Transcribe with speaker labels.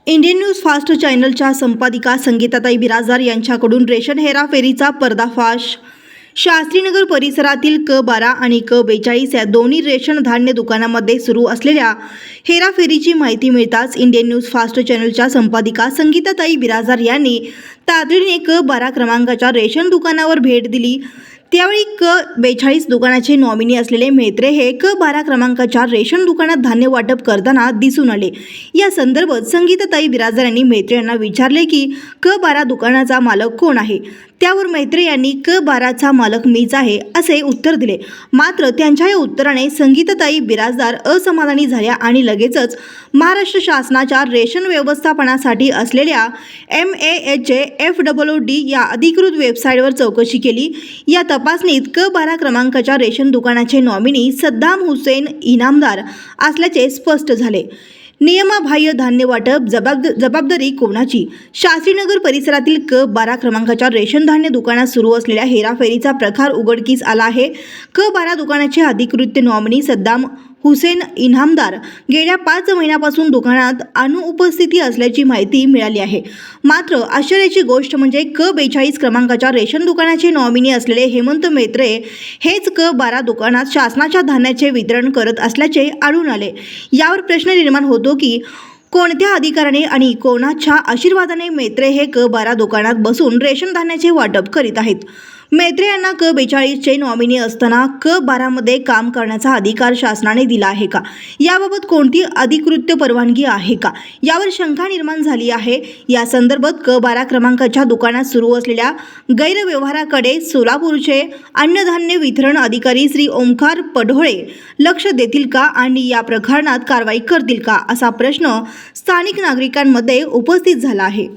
Speaker 1: Indian news fast चॅनलच्या संपादिका संगीताताई बिराजदार यांच्याकडून ration हेराफेरीचा पर्दाफाश। शास्त्रीनगर परिसरातील क12 आणि क42 या दोन्ही रेशन धान्य दुकानांमध्ये सुरू असलेल्या हेराफेरीची माहिती मिळताच इंडियन न्यूज फास्ट चॅनलच्या संपादिका संगीताताई बिराजदार यांनी तातडीने क12 क्रमांकाच्या रेशन दुकानावर भेट दिली। त्यावेळी क42 दुकानाचे नॉमिनी असलेले म्हेत्रे हे क12 क्रमांकाच्या रेशन दुकानात धान्य वाटप करताना दिसून आले। या संदर्भात संगीताताई बिराजदार यांनी म्हेत्रे यांना विचारले की क12 दुकानाचा मालक कोण आहे। त्यावर म्हेत्रे यांनी क12चा मालक मीच आहे असे उत्तर दिले। मात्र त्यांच्या या उत्तराने संगीताताई बिराजदार असमाधानी झाल्या आणि लगेचच महाराष्ट्र शासनाच्या रेशन व्यवस्थापनासाठी असलेल्या MAHJFWD या अधिकृत वेबसाईटवर चौकशी केली। या तपासणीत क12 क्रमांकाच्या रेशन दुकानाचे नॉमिनी सद्दाम हुसेन इनामदार असल्याचे स्पष्ट झाले। नियमाबाह्य धान्य वाटप जबाबदारी कोणाची? शास्त्रीनगर परिसरातील क12 क्रमांकाच्या रेशन धान्य दुकानात सुरू असलेल्या हेराफेरीचा प्रकार उघडकीस आला आहे। क12 दुकानाचे अधिकृत नॉमिनी सद्दाम हुसेन इनामदार गेल्या 5 महिन्यापासून दुकानात अनुपस्थिती असल्याची माहिती मिळाली आहे। मात्र आश्चर्याची गोष्ट म्हणजे क42 क्रमांकाच्या रेशन दुकानाचे नॉमिनी असलेले हेमंत म्हेत्रे हेच क12 दुकानात शासनाच्या धान्याचे वितरण करत असल्याचे आढळून आले। यावर प्रश्न निर्माण होतो की कोणत्या अधिकाराने आणि कोणाच्या आशीर्वादाने म्हेत्रे हे क12 दुकानात बसून रेशन धान्याचे वाटप करीत आहेत। म्हेत्रे यांना क42 चे नॉमिनी असताना क12 मध्ये काम करण्याचा अधिकार शासनाने दिला आहे का? याबाबत कोणती अधिकृत परवानगी आहे का? यावर शंका निर्माण झाली आहे। या संदर्भात क12 क्रमांकाच्या दुकानात सुरू असलेल्या गैरव्यवहाराकडे सोलापूरचे अन्नधान्य वितरण अधिकारी श्री ओमकार पढोळे लक्ष देतील का आणि या प्रकरणात कारवाई करतील का असा प्रश्न स्थानिक नागरिकांमध्ये उपस्थित झाला आहे।